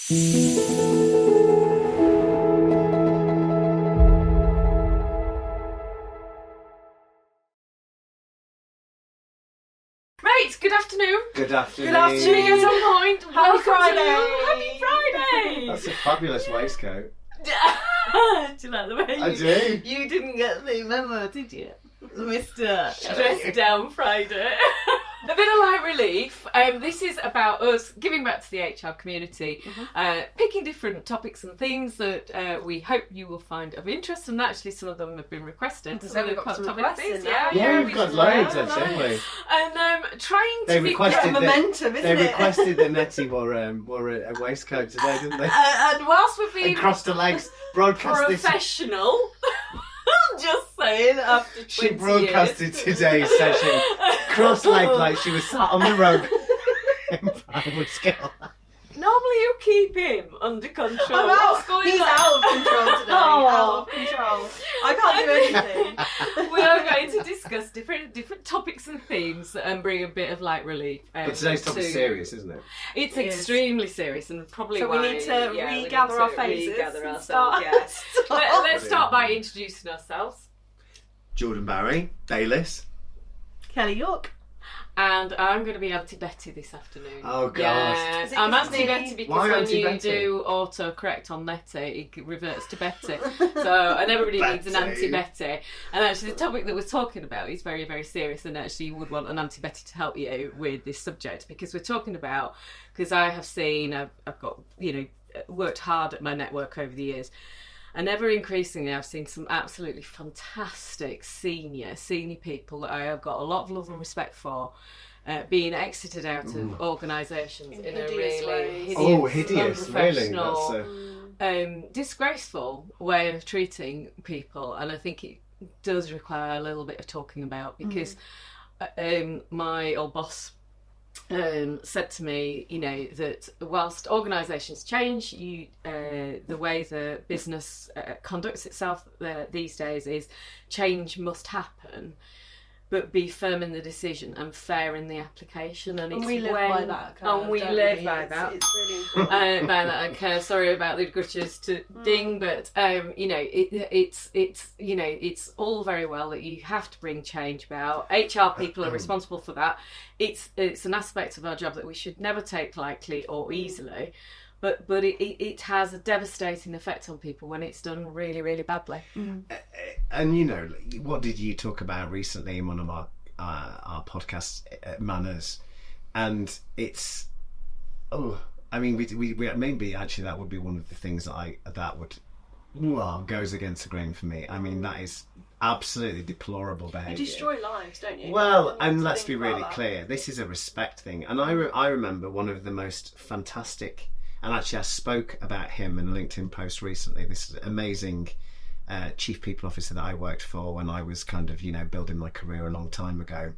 Right, good afternoon. Good afternoon. Good afternoon at some point. Happy Friday. Happy Friday. That's a fabulous waistcoat. Do you like the way I do. You didn't get the memo, did you? Mr. Dressed down Friday. A bit of light relief. This is about us giving back to the HR community, picking different topics and themes that we hope you will find of interest. And actually, some of them have been requested. So we've got some requests in Yeah, we've got loads actually. And trying to They be requested momentum, isn't They it? requested that Nettie wore a waistcoat today, didn't they? and whilst we've been And crossed her legs, broadcast this. professional, just saying, after 20 She broadcasted years. today's session, cross-legged like she was sat on the road in primary school. Normally you keep him under control. I'm out. What's going He's on? out of control today. Oh. Out of control. I can't do anything. We are going to discuss different topics and themes and bring a bit of light relief. But today's topic's serious, isn't it? It's It is. extremely serious and probably So why... we need to we regather need our to phases regather and ourselves, start. yes. Let's start by introducing ourselves. Jordan Barry-Bayliss. Kelly York. And I'm going to be Auntie Betty this afternoon. Oh, God. Yeah. Is it I'm 'cause Auntie it's Betty me? because Why when Auntie you Betty? do auto-correct on Nettie, it reverts to Betty. So, and everybody needs an Betty. Auntie Betty. And actually the topic that we're talking about is very, very serious, and actually you would want an Auntie Betty to help you with this subject, because we're talking about, because I have seen, I've got, worked hard at my network over the years, and ever increasingly I've seen some absolutely fantastic senior people that I have got a lot of love and respect for, being exited out of organisations in a really Hideous, really? unprofessional, disgraceful way of treating people. And I think it does require a little bit of talking about, because my old boss said to me, that whilst organisations change, the way the business conducts itself these days is change must happen, but be firm in the decision and fair in the application. And we live by that. And we live by that. It's really important. By that, okay, sorry about the grudges to ding, but it's all very well that you have to bring change about. HR people are responsible for that. It's an aspect of our job that we should never take lightly or easily. But it has a devastating effect on people when it's done really, really badly. And what did you talk about recently in one of our podcasts, manners? And it's we maybe actually that would be one of the things that goes against the grain for me. I mean, that is absolutely deplorable behaviour. You destroy lives, don't you? Well, and let's be really clear, this is a respect thing. And I remember one of the most fantastic, and actually I spoke about him in a LinkedIn post recently, this amazing chief people officer that I worked for when I was kind of, building my career a long time ago.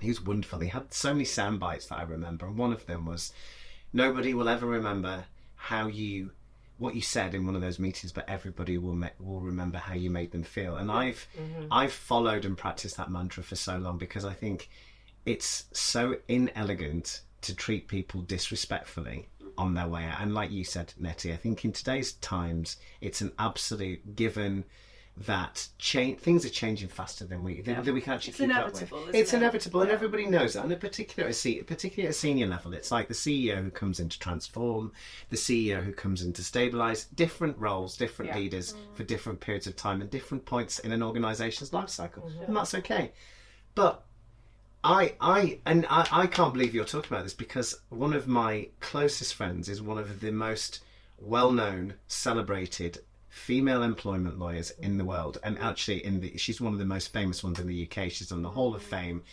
He was wonderful. He had so many sound bites that I remember, and one of them was, nobody will ever remember what you said in one of those meetings, but everybody will remember how you made them feel. And I've followed and practiced that mantra for so long, because I think it's so inelegant to treat people disrespectfully on their way out. And like you said, Nettie, I think in today's times it's an absolute given that things are changing faster than we can actually keep up with. It's inevitable, and everybody knows that. And particularly at a senior level, it's like the CEO who comes in to transform, the CEO who comes in to stabilise, different roles, different leaders for different periods of time and different points in an organisation's life cycle, and that's okay. But I can't believe you're talking about this, because one of my closest friends is one of the most well-known, celebrated female employment lawyers in the world, and actually she's one of the most famous ones in the UK. She's on the Hall of Fame,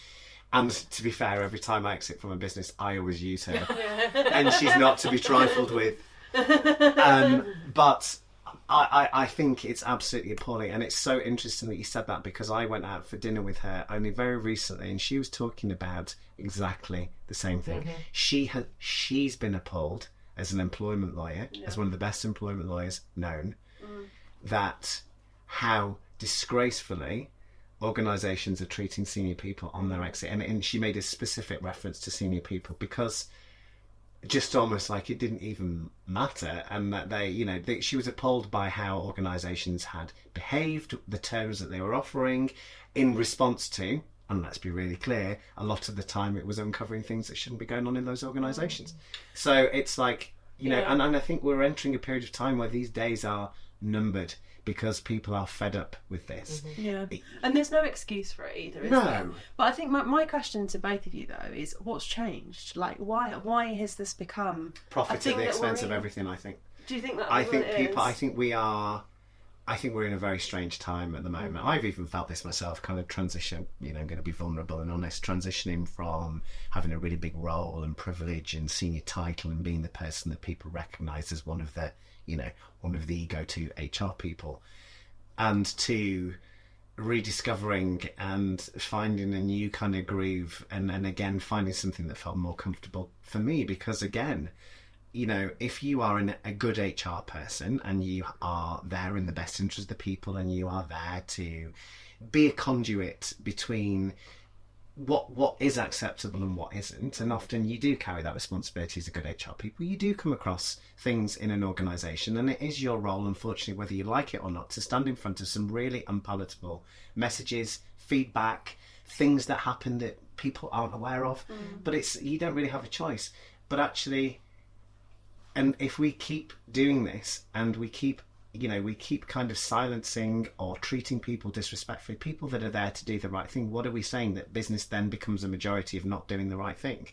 and to be fair, every time I exit from a business I always use her, and she's not to be trifled with. But I think it's absolutely appalling, and it's so interesting that you said that, because I went out for dinner with her only very recently, and she was talking about exactly the same thing. She's been appalled as an employment lawyer, as one of the best employment lawyers known, that how disgracefully organisations are treating senior people on their exit. And she made a specific reference to senior people, because just almost like it didn't even matter, and that she was appalled by how organisations had behaved, the terms that they were offering in response to, and let's be really clear, a lot of the time it was uncovering things that shouldn't be going on in those organisations. So it's like, and I think we're entering a period of time where these days are numbered, because people are fed up with this. Yeah, and there's no excuse for it either, is there? But I think my question to both of you, though, is what's changed? Like, why has this become profit at the expense of everything? I think. Do you think that? I think we're in a very strange time at the moment. I've even felt this myself, kind of transition. I'm going to be vulnerable and honest, transitioning from having a really big role and privilege and senior title and being the person that people recognise as one of the go-to HR people, and to rediscovering and finding a new kind of groove, and again finding something that felt more comfortable for me, because again, if you are a good HR person and you are there in the best interest of the people, and you are there to be a conduit between what is acceptable and what isn't, and often you do carry that responsibility as a good HR people. You do come across things in an organisation, and it is your role, unfortunately, whether you like it or not, to stand in front of some really unpalatable messages, feedback, things that happen that people aren't aware of. But you don't really have a choice. But actually, and if we keep doing this, and we keep kind of silencing or treating people disrespectfully, people that are there to do the right thing, what are we saying? That business then becomes a majority of not doing the right thing?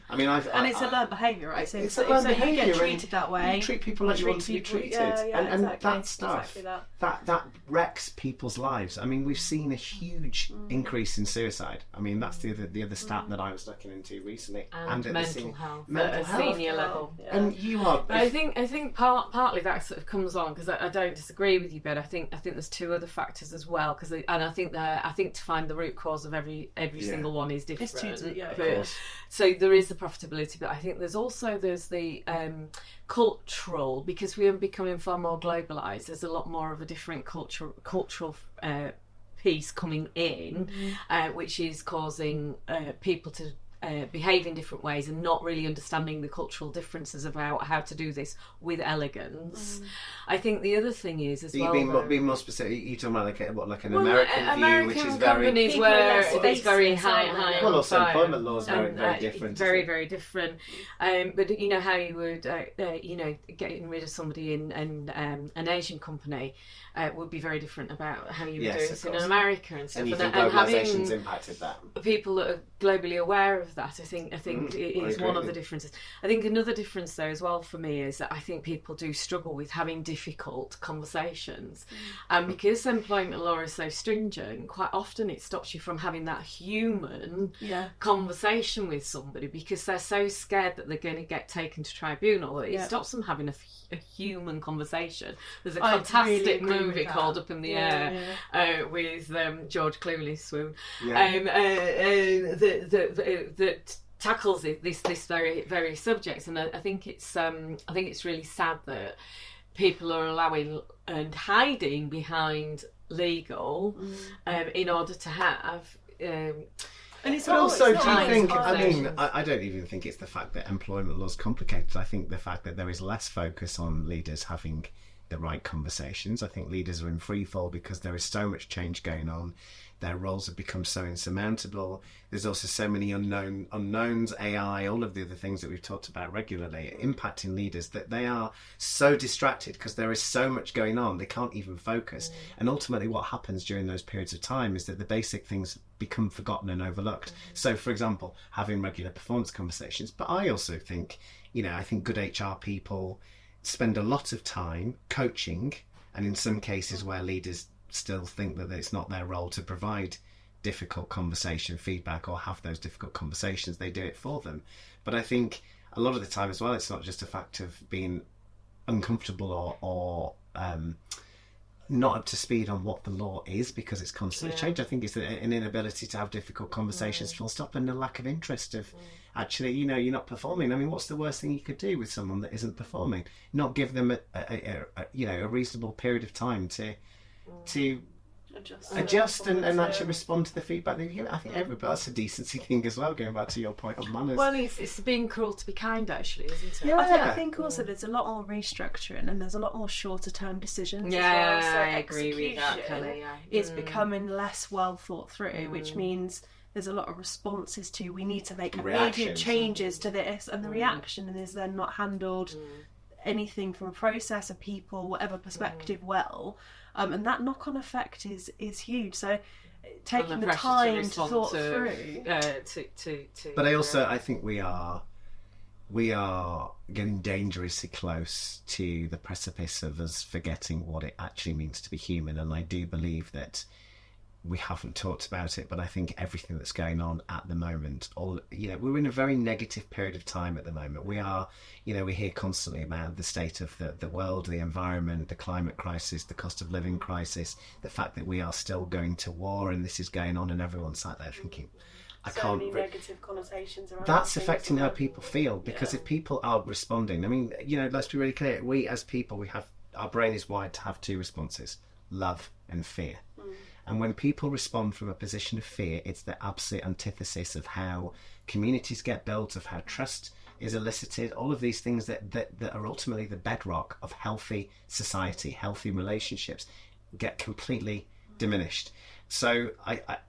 I mean, it's a learned behaviour, right? So it's a learned behaviour. You get treated that way. You treat people like you want to be treated, and exactly, that stuff that wrecks people's lives. I mean, we've seen a huge increase in suicide. I mean, that's the other stat that I was looking into recently, and mental health at a senior level. And you are. I think partly that sort of comes on, because I don't disagree with you, but I think there's two other factors as well, I think to find the root cause of every single one is different. So there is the profitability, but I think there's the cultural, because we are becoming far more globalised. There's a lot more of a different cultural piece coming in, which is causing people to behave in different ways and not really understanding the cultural differences about how to do this with elegance. I think the other thing is as well. Being more specific, you talking about like an American view, which is very companies where it's very high. Well, also employment law is very different. Very different. But how you would getting rid of somebody in an Asian company would be very different about how you would do it in America and stuff. And you think globalisation's impacted that? People that are globally aware of that, I think it is one of the differences. I think another difference though as well for me is that I think people do struggle with having difficult conversations, and because employment law is so stringent, quite often it stops you from having that human conversation with somebody, because they're so scared that they're going to get taken to tribunal that it stops them having a human conversation. There's a fantastic movie called Up in the Air with George Clooney, swoon, that tackles this very very subject, and I think it's really sad that people are allowing and hiding behind legal in order to have. And it's also, do you think? I don't even think it's the fact that employment law is complicated. I think the fact that there is less focus on leaders having the right conversations. I think leaders are in free fall because there is so much change going on. Their roles have become so insurmountable. There's also so many unknowns, AI, all of the other things that we've talked about regularly, impacting leaders, that they are so distracted because there is so much going on, they can't even focus. And ultimately what happens during those periods of time is that the basic things become forgotten and overlooked. So, for example, having regular performance conversations. But I also think, I think good HR people spend a lot of time coaching, and in some cases where leaders still think that it's not their role to provide difficult conversation feedback or have those difficult conversations, they do it for them. But I think a lot of the time as well, it's not just a fact of being uncomfortable or not up to speed on what the law is, because it's constantly changed. I think it's an inability to have difficult conversations, full stop, and a lack of interest of actually, you're not performing. I mean, what's the worst thing you could do with someone that isn't performing? Not give them a reasonable period of time to adjust and actually respond to the feedback that you give. I think that's a decency thing as well, going back to your point on manners. Well, it's being cruel to be kind, actually, isn't it? Yeah, I think also there's a lot more restructuring and there's a lot more shorter term decisions. Yeah, as well. So I agree with that, Kelly. Yeah. It's becoming less well thought through, which means there's a lot of responses to, we need to make immediate changes to this, and the reaction is then not handled anything from a process, a people, whatever perspective well. And that knock-on effect is huge. So taking the time to thought through. But I think we are getting dangerously close to the precipice of us forgetting what it actually means to be human. And I do believe that we haven't talked about it, but I think everything that's going on at the moment, we're in a very negative period of time at the moment. We are, we hear constantly about the state of the world, the environment, the climate crisis, the cost of living crisis, the fact that we are still going to war and this is going on, and everyone's sat there thinking, many negative connotations around. That's affecting how people feel, because if people are responding, I mean, let's be really clear. We as people, our brain is wired to have two responses: love and fear. And when people respond from a position of fear, it's the absolute antithesis of how communities get built, of how trust is elicited, all of these things that are ultimately the bedrock of healthy society, healthy relationships, get completely diminished. So I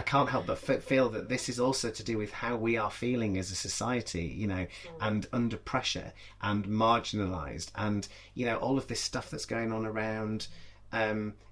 can't help but feel that this is also to do with how we are feeling as a society, and under pressure and marginalised, and, all of this stuff that's going on around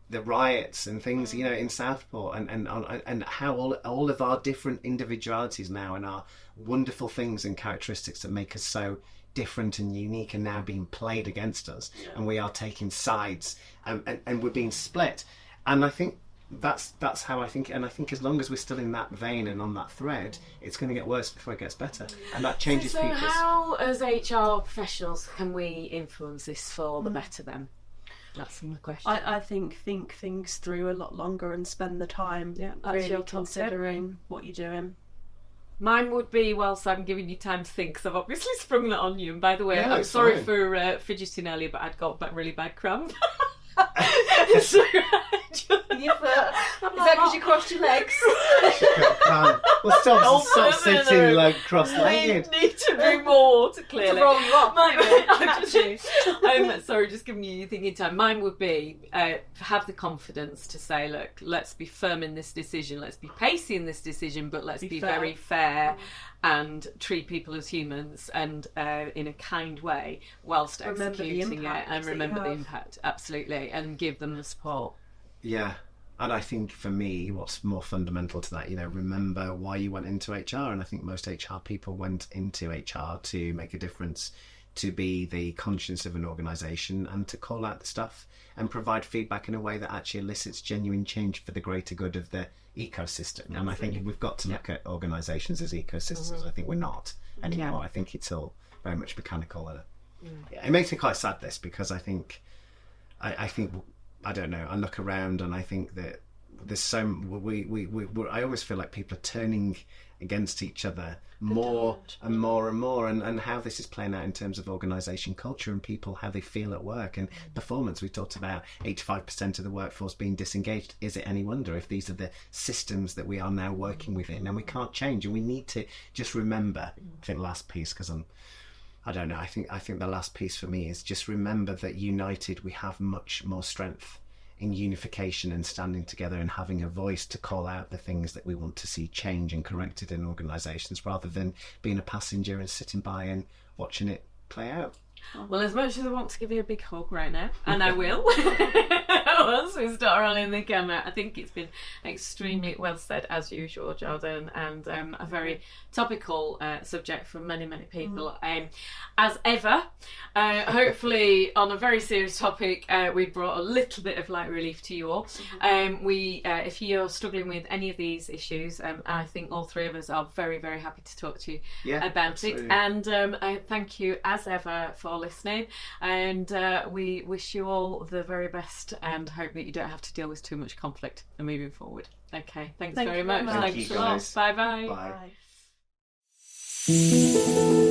the riots and things, in Southport, and how all of our different individualities now and our wonderful things and characteristics that make us so different and unique are now being played against us, and we are taking sides, and we're being split. And I think that's how I think, and I think as long as we're still in that vein and on that thread, it's going to get worse before it gets better, and that changes people. So how, as HR professionals, can we influence this for the better then? That's the question. I think things through a lot longer and spend the time really considering what you're doing. Mine would be, whilst I'm giving you time to think, because I've obviously sprung that on you. And by the way, I'm sorry for fidgeting earlier, but I'd got really bad cramp. So, is that because you crossed your legs? Well, stop sitting like cross-legged. We need to do more to clearly. To roll you up. Sorry, just giving you thinking time. Mine would be have the confidence to say, look, let's be firm in this decision, let's be pacey in this decision, but let's be very fair and treat people as humans, and in a kind way, whilst executing it, and remember the impact, absolutely, and give them the support. Yeah. And I think for me, what's more fundamental to that, remember why you went into HR. And I think most HR people went into HR to make a difference, to be the conscience of an organisation, and to call out the stuff and provide feedback in a way that actually elicits genuine change for the greater good of the ecosystem. Absolutely. And I think we've got to look at organisations as ecosystems. I think we're not anymore. I think it's all very much mechanical. It makes me quite sad, this, because I think I don't know, I look around and I think that there's so I always feel like people are turning against each other more and more and more, and how this is playing out in terms of organisation culture and people, how they feel at work and performance. We talked about 85% of the workforce being disengaged. Is it any wonder if these are the systems that we are now working within, and we can't change, and we need to just remember, I think last piece, because I don't know, I think the last piece for me is just remember that united we have much more strength in unification and standing together and having a voice to call out the things that we want to see change and corrected in organisations, rather than being a passenger and sitting by and watching it play out. Well, as much as I want to give you a big hug right now, and I will, once we start rolling the camera, I think it's been extremely well said, as usual, Jordan, and a very topical subject for many, many people. As ever, hopefully on a very serious topic, we brought a little bit of light relief to you all. If you're struggling with any of these issues, I think all three of us are very, very happy to talk to you about absolutely. it. And I thank you, as ever, for listening, and we wish you all the very best and hope that you don't have to deal with too much conflict and moving forward. Okay, thanks very much. Thank you, guys. Bye bye. Bye.